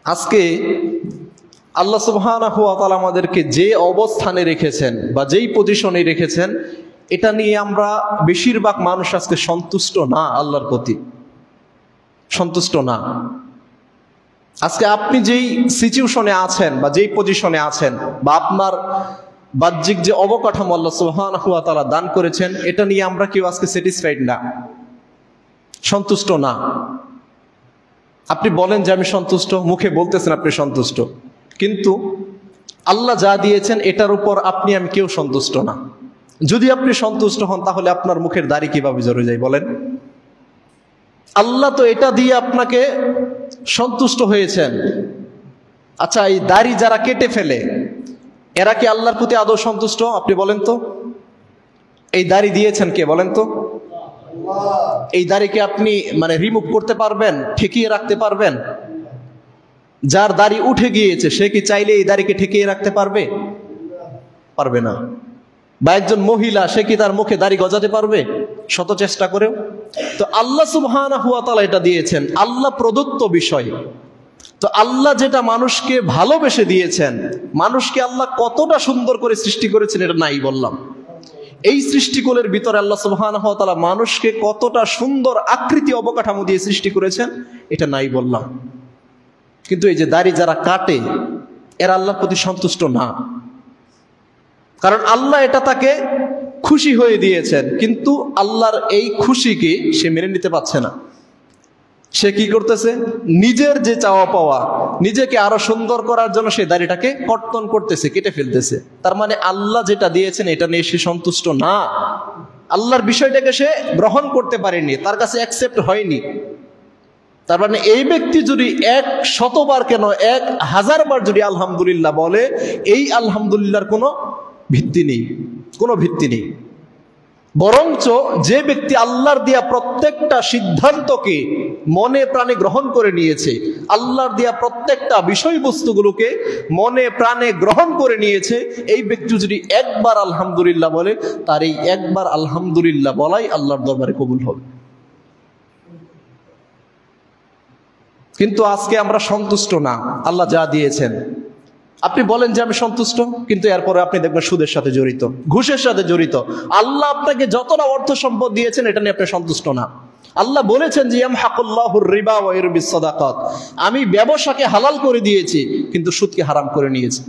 আজকে আল্লাহ সুবহানাহু ওয়া তাআলা আমাদেরকে যে অবস্থানে রেখেছেন বা যেই পজিশনে রেখেছেন, এটা নিয়ে আমরা বেশিরভাগ মানুষ আজকে সন্তুষ্ট না, আল্লাহর প্রতি সন্তুষ্ট না। আজকে আপনি যেই সিচুয়েশনে আছেন বা যেই পজিশনে আছেন বা আপনার বাহ্যিক যে অবকাঠামো আল্লাহ সুবহানাহু ওয়া তাআলা দান করেছেন, এটা নিয়ে আমরা কেউ আজকে স্যাটিসফাইড না, সন্তুষ্ট না। আপনি বলেন যে আমি সন্তুষ্ট, মুখে বলতেছেন আপনি সন্তুষ্ট, কিন্তু আল্লাহ যা দিয়েছেন এটার উপর আপনি আমি কেউ সন্তুষ্ট না। যদি আপনি সন্তুষ্ট হন তাহলে আপনার মুখের দাড়ি কিভাবে ঝরে যায় বলেন? আল্লাহ তো এটা দিয়ে আপনাকে সন্তুষ্ট হয়েছেন। আচ্ছা, এই দাড়ি যারা কেটে ফেলে এরা কি আল্লাহর প্রতি আদৌ সন্তুষ্ট? আপনি বলেন তো। এই দাড়ি দিয়েছেন কে বলেন তো? এই দাড়িকে আপনি রিমুভ করতে পারবেন, ঠেকিয়ে রাখতে পারবেন? যার দাড়ি উঠে গিয়েছে সে কি চাইলে এই দাড়িকে ঠেকিয়ে রাখতে পারবে? পারবে না। বা একজন মহিলা, সে কি তার মুখে দাড়ি গজাতে পারবে শত চেষ্টা করেও? তো আল্লাহ সুবহানাহু ওয়া তাআলা এটা দিয়েছেন, আল্লাহ প্রদত্ত বিষয়। তো আল্লাহ যেটা মানুষকে ভালোবেসে দিয়েছেন, মানুষকে আল্লাহ কতটা সুন্দর করে সৃষ্টি করেছেন এটা নাই বললাম। এই সৃষ্টিকুলের ভিতরে আল্লাহ সুবহানাহু ওয়া তাআলা মানুষকে কতটা সুন্দর আকৃতি অবকাঠামো দিয়ে সৃষ্টি করেছেন এটা নাই বললাম। কিন্তু এই যে দাড়ি যারা কাটে এরা আল্লাহর প্রতি সন্তুষ্ট না, কারণ আল্লাহ এটা তাকে খুশি হয়ে দিয়েছেন, কিন্তু আল্লাহর এই খুশিকে সে মেনে নিতে পারছে না। সে কি করতেছে? নিজের যে চাওয়া পাওয়া, নিজেকে আরো সুন্দর করার জন্য সে দাড়িটাকে কর্তন করতেছে, কেটে ফেলতেছে। তার মানে আল্লাহ যেটা দিয়েছেন এটা নিয়ে সে সন্তুষ্ট না। আল্লাহর বিষয়টাকে সে গ্রহণ করতে পারেনি, তার কাছে অ্যাকসেপ্ট হয়নি। তার মানে এই ব্যক্তি যদি 100 বার কেন 1000 বার যদি আলহামদুলিল্লাহ বলে, এই আলহামদুলিল্লাহর কোনো ভিত্তি নেই, কোনো ভিত্তি নেই। বরঞ্চ যে ব্যক্তি আল্লাহর দেয়া প্রত্যেকটা সিদ্ধান্তকে মনে প্রাণে গ্রহণ করে নিয়েছে, আল্লাহর দেয়া প্রত্যেকটা বিষয়বস্তুগুলোকে মনে প্রাণে গ্রহণ করে নিয়েছে, এই ব্যক্তি যদি একবার আলহামদুলিল্লাহ বলে, তার এই একবার আলহামদুলিল্লাহ বলাই আল্লাহর দরবারে কবুল হবে। কিন্তু আজকে আমরা সন্তুষ্ট না আল্লাহ যা দিয়েছেন। আপনি বলেন যে আমি সন্তুষ্ট, কিন্তু এরপরে আপনি দেখবেন সুদের সাথে জড়িত, ঘুষের সাথে জড়িত। আল্লাহ আপনাকে যতটা অর্থ সম্পদ দিয়েছেন এটা নিয়ে আপনি সন্তুষ্ট না। আল্লাহ বলেছেন যে ইয়ামহাকুল্লাহুর রিবা ওয়া ইউরবিস সাদাকাত, আমি ব্যবসাকে হালাল করে দিয়েছি কিন্তু সুদকে হারাম করে নিয়েছি,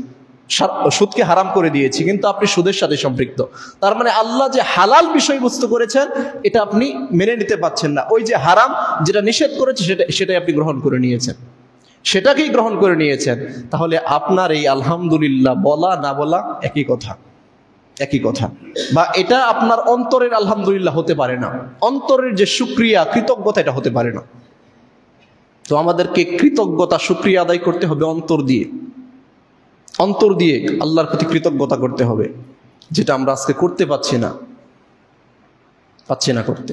সুদকে হারাম করে দিয়েছি, কিন্তু আপনি সুদের সাথে সম্পৃক্ত। তার মানে আল্লাহ যে হালাল বিষয়বস্তু করেছেন এটা আপনি মেনে নিতে পারছেন না। ওই যে হারাম যেটা নিষেধ করেছে সেটাই আপনি গ্রহণ করে নিয়েছেন, সেটাকেই গ্রহণ করে নিয়েছেন। তাহলে আপনার এই আলহামদুলিল্লাহ বলা না বলা একই কথা, একই কথা। বা এটা আপনার অন্তরের আলহামদুলিল্লাহ হতে পারে না, অন্তরের যে শুকরিয়া কৃতজ্ঞতা এটা হতে পারে না। তো আমাদেরকে কৃতজ্ঞতা শুকরিয়া আদায় করতে হবে অন্তর দিয়ে, অন্তর দিয়ে আল্লাহর প্রতি কৃতজ্ঞতা করতে হবে, যেটা আমরা আজকে করতে পারছি না করতে।